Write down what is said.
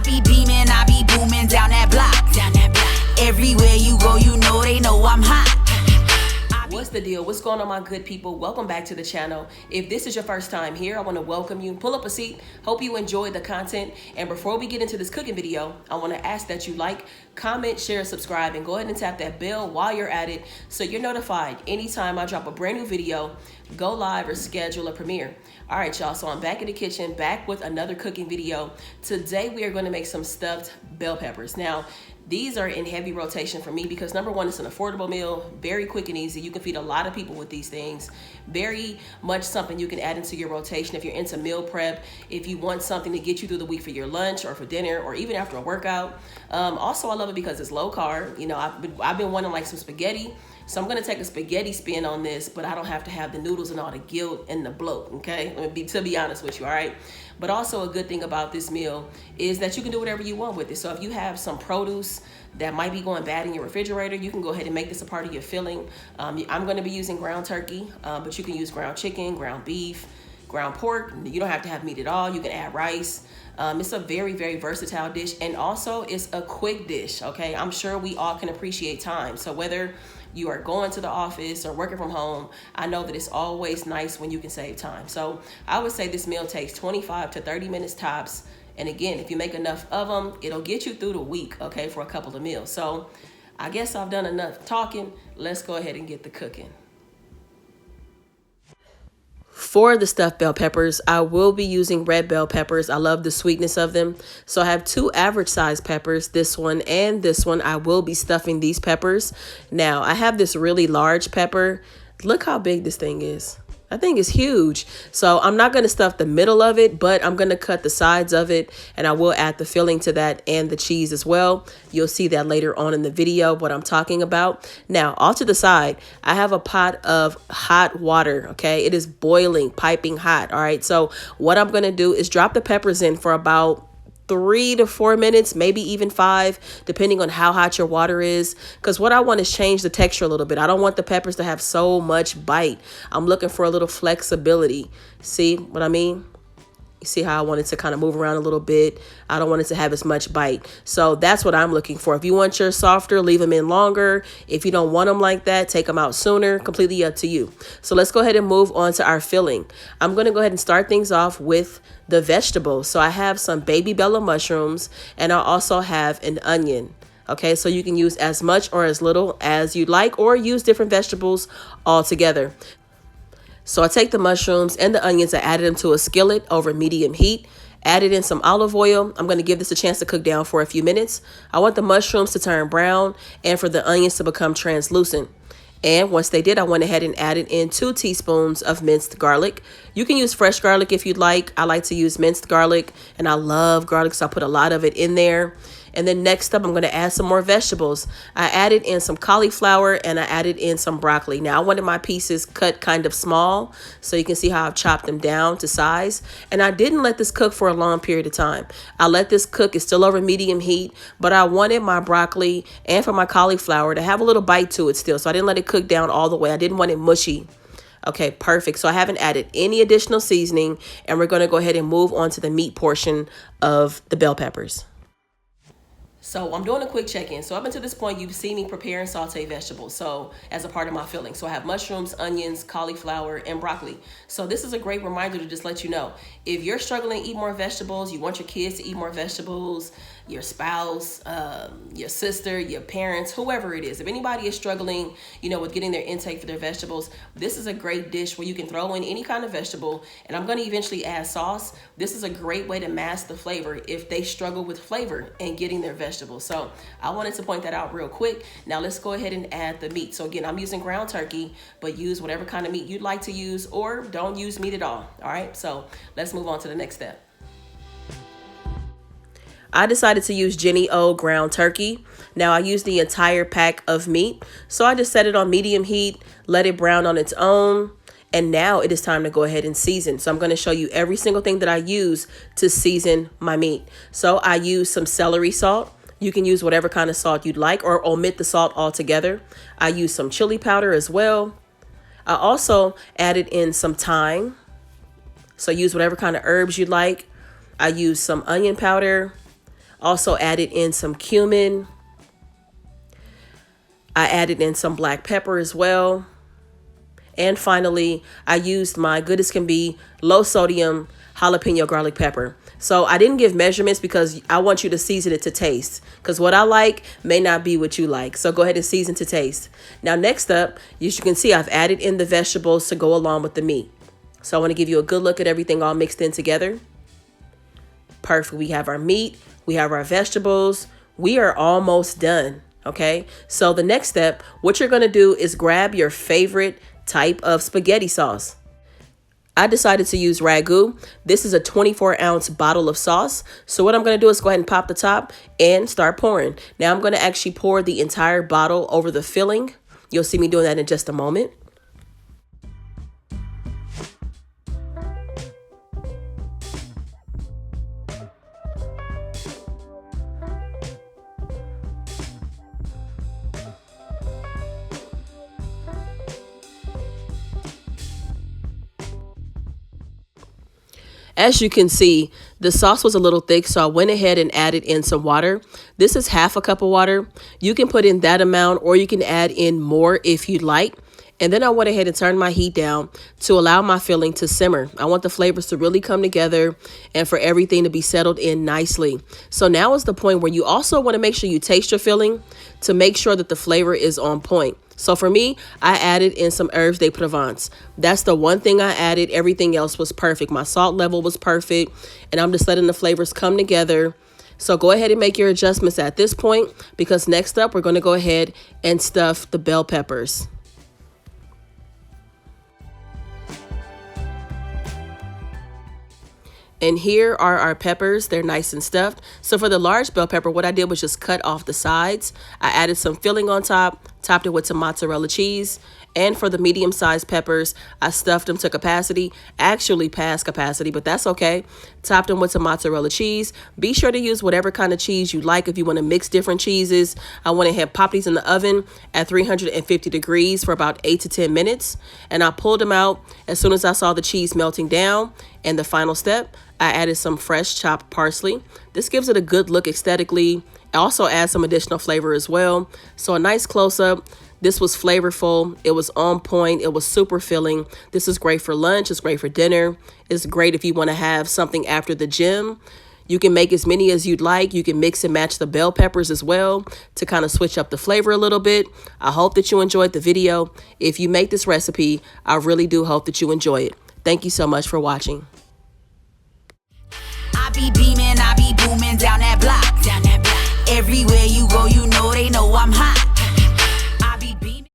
be beaming, I be booming down that block. Everywhere you go, you know they know I'm hot. What's the deal? What's going on, my good people? Welcome back to the channel. If this is your first time here, I want to welcome you. Pull up a seat. Hope you enjoyed the content. And before we get into this cooking video, I want to ask that you like, comment, share, subscribe, and go ahead and tap that bell while you're at it so you're notified anytime I drop a brand new video, go live, or schedule a premiere. All right, y'all, so I'm back in the kitchen, back with another cooking video. Today, we are going to make some stuffed bell peppers. Now, these are in heavy rotation for me because number one, it's an affordable meal, very quick and easy. You can feed a lot of people with these things. Very much something you can add into your rotation if you're into meal prep, if you want something to get you through the week for your lunch or for dinner or even after a workout. Also, I love it because it's low carb. You know, I've been wanting like some spaghetti. So I'm going to take a spaghetti spin on this, but I don't have to have the noodles and all the guilt and the bloat, okay? To be honest with you, all right? But also a good thing about this meal is that you can do whatever you want with it. So if you have some produce that might be going bad in your refrigerator, you can go ahead and make this a part of your filling. I'm going to be using ground turkey, but you can use ground chicken, ground beef, ground pork. You don't have to have meat at all. You can add rice. It's a very, very versatile dish, and also it's a quick dish, okay? I'm sure we all can appreciate time. So whether you are going to the office or working from home, I know that it's always nice when you can save time. So I would say this meal takes 25 to 30 minutes tops. And again, if you make enough of them, it'll get you through the week, okay, for a couple of meals. So I guess I've done enough talking. Let's go ahead and get the cooking. For the stuffed bell peppers, I will be using red bell peppers. I love the sweetness of them. So I have two average size peppers, this one and this one. I will be stuffing these peppers. Now, I have this really large pepper. Look how big this thing is. That thing is huge. So I'm not going to stuff the middle of it, but I'm going to cut the sides of it, and I will add the filling to that and the cheese as well. You'll see that later on in the video, what I'm talking about. Now, off to the side, I have a pot of hot water, okay? It is boiling, piping hot, all right? So what I'm going to do is drop the peppers in for about 3 to 4 minutes, maybe even 5, depending on how hot your water is. Because what I want is change the texture a little bit. I don't want the peppers to have so much bite. I'm looking for a little flexibility. See what I mean? You see how I want it to kind of move around a little bit. I don't want it to have as much bite. So that's what I'm looking for. If you want yours softer, leave them in longer. If you don't want them like that, take them out sooner. Completely up to you. So let's go ahead and move on to our filling. I'm going to go ahead and start things off with the vegetables. So I have some baby bella mushrooms, and I also have an onion. Okay, so you can use as much or as little as you like, or use different vegetables all together. So I take the mushrooms and the onions, I added them to a skillet over medium heat, added in some olive oil. I'm going to give this a chance to cook down for a few minutes. I want the mushrooms to turn brown and for the onions to become translucent. And once they did, I went ahead and added in 2 teaspoons of minced garlic. You can use fresh garlic if you'd like. I like to use minced garlic, and I love garlic, so I put a lot of it in there. And then next up, I'm going to add some more vegetables. I added in some cauliflower, and I added in some broccoli. Now, I wanted my pieces cut kind of small, so you can see how I've chopped them down to size. And I didn't let this cook for a long period of time. I let this cook. It's still over medium heat, but I wanted my broccoli and for my cauliflower to have a little bite to it still. So I didn't let it cook down all the way. I didn't want it mushy. Okay, perfect. So I haven't added any additional seasoning, and we're going to go ahead and move on to the meat portion of the bell peppers. So I'm doing a quick check-in. So up until this point, you've seen me prepare and saute vegetables. So as a part of my filling. So I have mushrooms, onions, cauliflower, and broccoli. So this is a great reminder to just let you know, if you're struggling to eat more vegetables, you want your kids to eat more vegetables, your spouse, your sister, your parents, whoever it is. If anybody is struggling, you know, with getting their intake for their vegetables, this is a great dish where you can throw in any kind of vegetable. And I'm going to eventually add sauce. This is a great way to mask the flavor if they struggle with flavor and getting their vegetables. So I wanted to point that out real quick. Now let's go ahead and add the meat. So again, I'm using ground turkey, but use whatever kind of meat you'd like to use, or don't use meat at all. All right, so let's move on to the next step. I decided to use Jenny O ground turkey. Now I used the entire pack of meat. So I just set it on medium heat, let it brown on its own. And now it is time to go ahead and season. So I'm going to show you every single thing that I use to season my meat. So I use some celery salt. You can use whatever kind of salt you'd like, or omit the salt altogether. I use some chili powder as well. I also added in some thyme. So use whatever kind of herbs you'd like. I use some onion powder. Also added in some cumin. I added in some black pepper as well. And finally, I used my good as can be low sodium jalapeno garlic pepper. So I didn't give measurements because I want you to season it to taste. Because what I like may not be what you like. So go ahead and season to taste. Now next up, as you can see, I've added in the vegetables to go along with the meat. So I want to give you a good look at everything all mixed in together. Perfect. We have our meat. We have our vegetables. We are almost done. Okay. So the next step, what you're going to do is grab your favorite type of spaghetti sauce. I decided to use ragu. This is a 24-ounce bottle of sauce. So what I'm going to do is go ahead and pop the top and start pouring. Now I'm going to actually pour the entire bottle over the filling. You'll see me doing that in just a moment. As you can see, the sauce was a little thick, so I went ahead and added in some water. This is half a cup of water. You can put in that amount or you can add in more if you'd like. And then I went ahead and turned my heat down to allow my filling to simmer. I want the flavors to really come together and for everything to be settled in nicely. So now is the point where you also want to make sure you taste your filling to make sure that the flavor is on point. So for me, I added in some herbs de Provence. That's the one thing I added. Everything else was perfect. My salt level was perfect. And I'm just letting the flavors come together. So go ahead and make your adjustments at this point, because next up, we're going to go ahead and stuff the bell peppers. And here are our peppers. They're nice and stuffed. So for the large bell pepper, what I did was just cut off the sides. I added some filling on top, topped it with some mozzarella cheese. And for the medium-sized peppers, I stuffed them to capacity, actually past capacity, but that's okay. Topped them with some mozzarella cheese. Be sure to use whatever kind of cheese you like if you want to mix different cheeses. I went ahead and popped these in the oven at 350 degrees for about 8 to 10 minutes. And I pulled them out as soon as I saw the cheese melting down. And the final step, I added some fresh chopped parsley. This gives it a good look aesthetically. It also adds some additional flavor as well. So a nice close-up. This was flavorful. It was on point. It was super filling. This is great for lunch. It's great for dinner. It's great if you want to have something after the gym. You can make as many as you'd like. You can mix and match the bell peppers as well to kind of switch up the flavor a little bit. I hope that you enjoyed the video. If you make this recipe, I really do hope that you enjoy it. Thank you so much for watching. I be beaming, I be booming down that block. Everywhere you go, you know they know I'm hot.